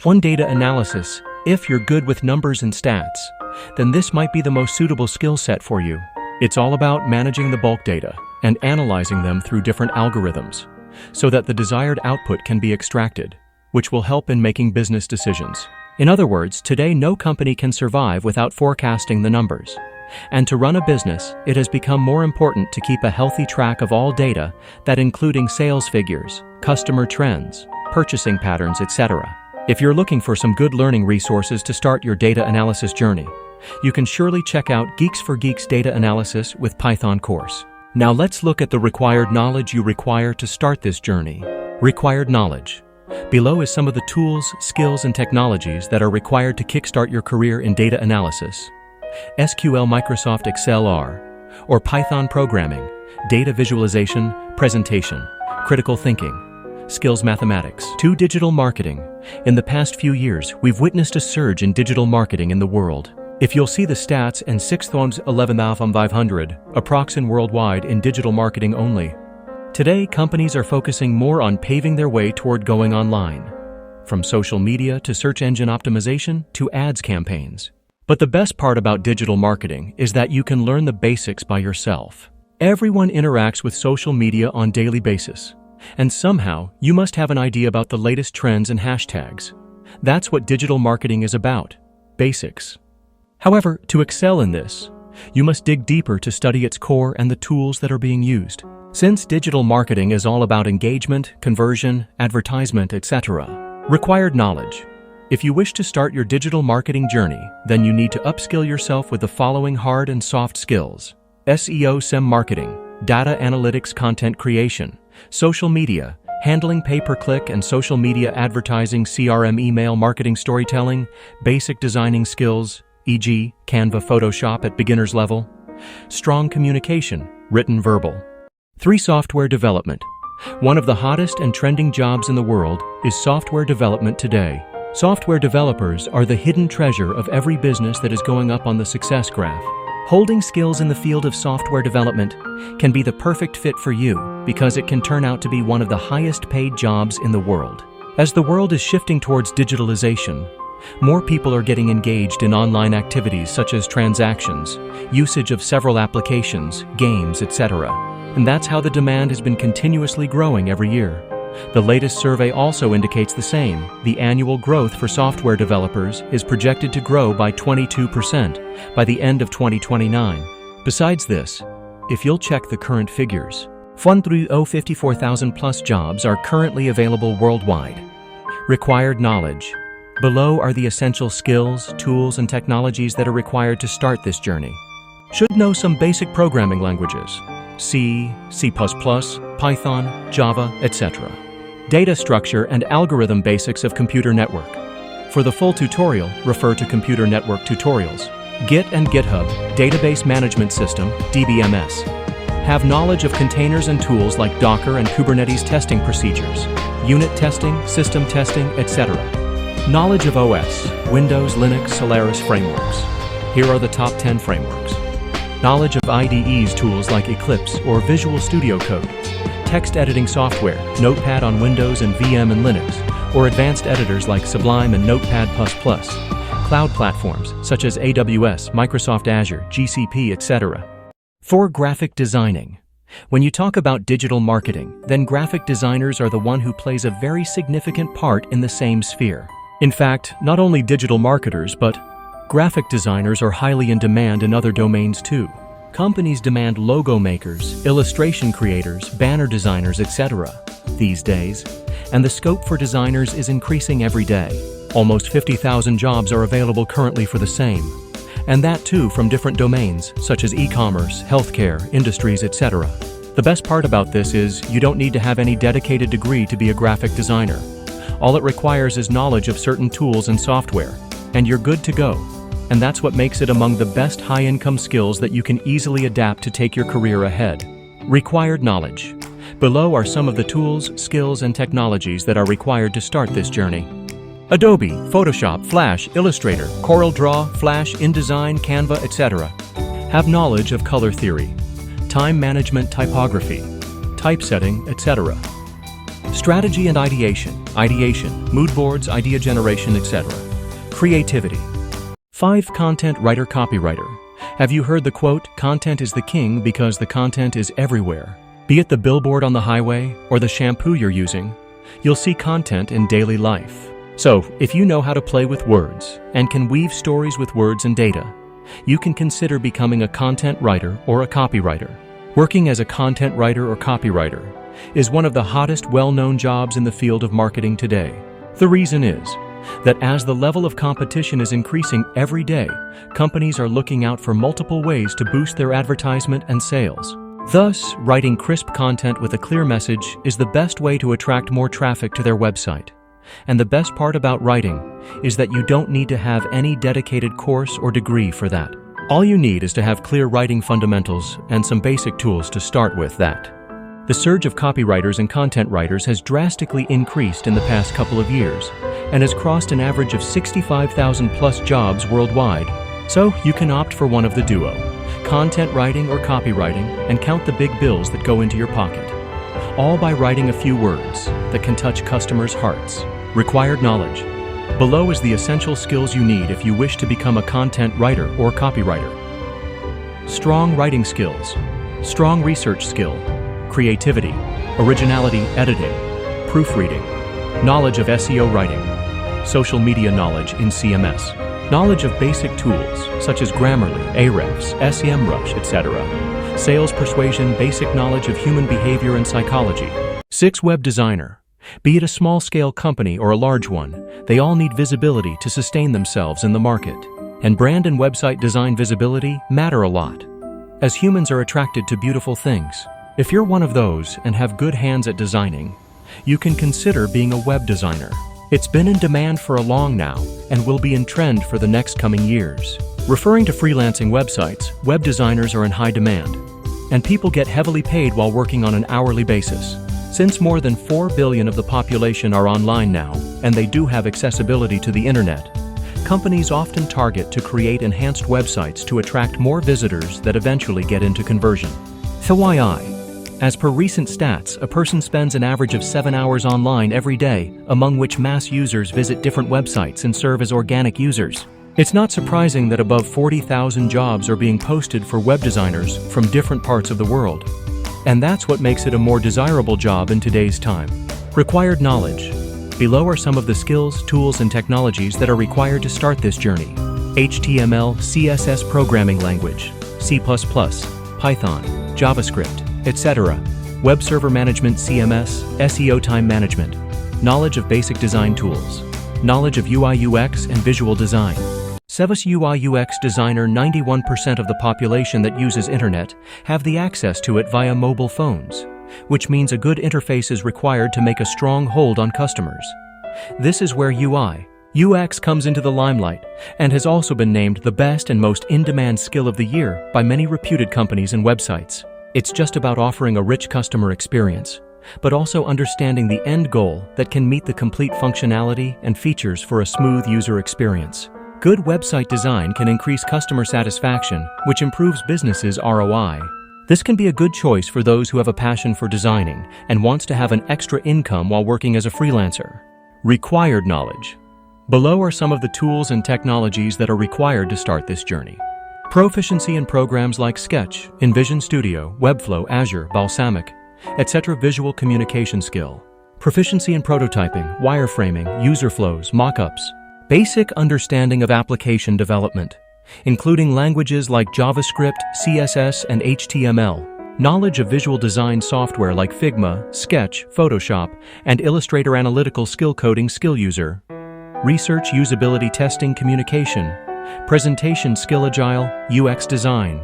1. Data analysis. If you're good with numbers and stats, then this might be the most suitable skill set for you. It's all about managing the bulk data and analyzing them through different algorithms so that the desired output can be extracted, which will help in making business decisions. In other words, today no company can survive without forecasting the numbers. And to run a business, it has become more important to keep a healthy track of all data, that including sales figures, customer trends, purchasing patterns, etc. If you're looking for some good learning resources to start your data analysis journey, you can surely check out Geeks for Geeks Data Analysis with Python course. Now let's look at the required knowledge you require to start this journey. Required knowledge. Below is some of the tools, skills, and technologies that are required to kickstart your career in data analysis. SQL, Microsoft Excel R, or Python programming, data visualization, presentation, critical thinking, skills mathematics. 2. Digital marketing. In the past few years, we've witnessed a surge in digital marketing in the world. If you'll see the stats and 6,11,500 approximate worldwide in digital marketing only. Today, companies are focusing more on paving their way toward going online, from social media to search engine optimization to ads campaigns. But the best part about digital marketing is that you can learn the basics by yourself. Everyone interacts with social media on a daily basis, and somehow you must have an idea about the latest trends and hashtags. That's what digital marketing is about, basics. However, to excel in this, you must dig deeper to study its core and the tools that are being used. Since digital marketing is all about engagement, conversion, advertisement, etc. Required knowledge. If you wish to start your digital marketing journey, then you need to upskill yourself with the following hard and soft skills: SEO, SEM marketing, data analytics, content creation, social media, handling pay-per-click and social media advertising, CRM, email marketing, storytelling, basic designing skills, e.g., Canva, Photoshop at beginner's level, strong communication, written, verbal. 3. Software development. One of the hottest and trending jobs in the world is software development today. Software developers are the hidden treasure of every business that is going up on the success graph. Holding skills in the field of software development can be the perfect fit for you because it can turn out to be one of the highest paid jobs in the world. As the world is shifting towards digitalization, more people are getting engaged in online activities such as transactions, usage of several applications, games, etc. And that's how the demand has been continuously growing every year. The latest survey also indicates the same. The annual growth for software developers is projected to grow by 22% by the end of 2029. Besides this, if you'll check the current figures, 54,000 plus jobs are currently available worldwide. Required knowledge. Below are the essential skills, tools, and technologies that are required to start this journey. Should know some basic programming languages: C, C++, Python, Java, etc. Data structure and algorithm basics of computer network. For the full tutorial, refer to Computer Network Tutorials. Git and GitHub, Database Management System, DBMS. Have knowledge of containers and tools like Docker and Kubernetes testing procedures, unit testing, system testing, etc. Knowledge of OS, Windows, Linux, Solaris frameworks. Here are the top 10 frameworks. Knowledge of IDEs, tools like Eclipse or Visual Studio Code. Text editing software, Notepad on Windows and VM and Linux, or advanced editors like Sublime and Notepad++. Cloud platforms such as AWS, Microsoft Azure, GCP, etc. 4. Graphic designing. When you talk about digital marketing, then graphic designers are the one who plays a very significant part in the same sphere. In fact, not only digital marketers, but graphic designers are highly in demand in other domains too. Companies demand logo makers, illustration creators, banner designers, etc. these days, and the scope for designers is increasing every day. Almost 50,000 jobs are available currently for the same, and that too from different domains such as e-commerce, healthcare, industries, etc. The best part about this is you don't need to have any dedicated degree to be a graphic designer. All it requires is knowledge of certain tools and software, and you're good to go. And that's what makes it among the best high-income skills that you can easily adapt to take your career ahead. Required knowledge. Below are some of the tools, skills, and technologies that are required to start this journey. Adobe, Photoshop, Flash, Illustrator, CorelDRAW, Flash, InDesign, Canva, etc. Have knowledge of color theory, time management, typography, typesetting, etc. Strategy and ideation. ideation, mood boards, idea generation, etc. Creativity. 5. Content writer copywriter. Have you heard the quote, "Content is the king because the content is everywhere"? Be it the billboard on the highway or the shampoo you're using, you'll see content in daily life. So, if you know how to play with words and can weave stories with words and data, you can consider becoming a content writer or a copywriter. Working as a content writer or copywriter is one of the hottest, well-known jobs in the field of marketing today. The reason is that as the level of competition is increasing every day, companies are looking out for multiple ways to boost their advertisement and sales. Thus, writing crisp content with a clear message is the best way to attract more traffic to their website. And the best part about writing is that you don't need to have any dedicated course or degree for that. All you need is to have clear writing fundamentals and some basic tools to start with that. The surge of copywriters and content writers has drastically increased in the past couple of years and has crossed an average of 65,000 plus jobs worldwide. So you can opt for one of the duo, content writing or copywriting, and count the big bills that go into your pocket. All by writing a few words that can touch customers' hearts. Required knowledge. Below is the essential skills you need if you wish to become a content writer or copywriter. Strong writing skills, strong research skill, creativity, originality, editing, proofreading, knowledge of SEO writing, social media knowledge in CMS, knowledge of basic tools such as Grammarly, Ahrefs, SEMrush, etc., sales persuasion, basic knowledge of human behavior and psychology. 6. Web designer. Be it a small-scale company or a large one, they all need visibility to sustain themselves in the market. And brand and website design visibility matter a lot, as humans are attracted to beautiful things. If you're one of those and have good hands at designing, you can consider being a web designer. It's been in demand for a long now and will be in trend for the next coming years. Referring to freelancing websites, web designers are in high demand, and people get heavily paid while working on an hourly basis. Since more than 4 billion of the population are online now, and they do have accessibility to the internet, companies often target to create enhanced websites to attract more visitors that eventually get into conversion. FYI, as per recent stats, a person spends an average of 7 hours online every day, among which mass users visit different websites and serve as organic users. It's not surprising that above 40,000 jobs are being posted for web designers from different parts of the world. And that's what makes it a more desirable job in today's time. Required knowledge. Below are some of the skills, tools, and technologies that are required to start this journey. HTML, CSS programming language, C++, Python, JavaScript, etc. Web server management, CMS, SEO time management. Knowledge of basic design tools. Knowledge of UI UX and visual design. 7. UI UX designer. 91% of the population that uses internet have the access to it via mobile phones, which means a good interface is required to make a strong hold on customers. This is where UI UX comes into the limelight and has also been named the best and most in-demand skill of the year by many reputed companies and websites. It's just about offering a rich customer experience, but also understanding the end goal that can meet the complete functionality and features for a smooth user experience. Good website design can increase customer satisfaction, which improves businesses' ROI. This can be a good choice for those who have a passion for designing and wants to have an extra income while working as a freelancer. Required knowledge. Below are some of the tools and technologies that are required to start this journey. Proficiency in programs like Sketch, InVision Studio, Webflow, Azure, Balsamiq, etc. Visual communication skill. Proficiency in prototyping, wireframing, user flows, mockups. Basic understanding of application development, including languages like JavaScript, CSS, and HTML. Knowledge of visual design software like Figma, Sketch, Photoshop, and Illustrator. Analytical skill coding skill user. Research, usability testing, communication. Presentation skill agile, UX design.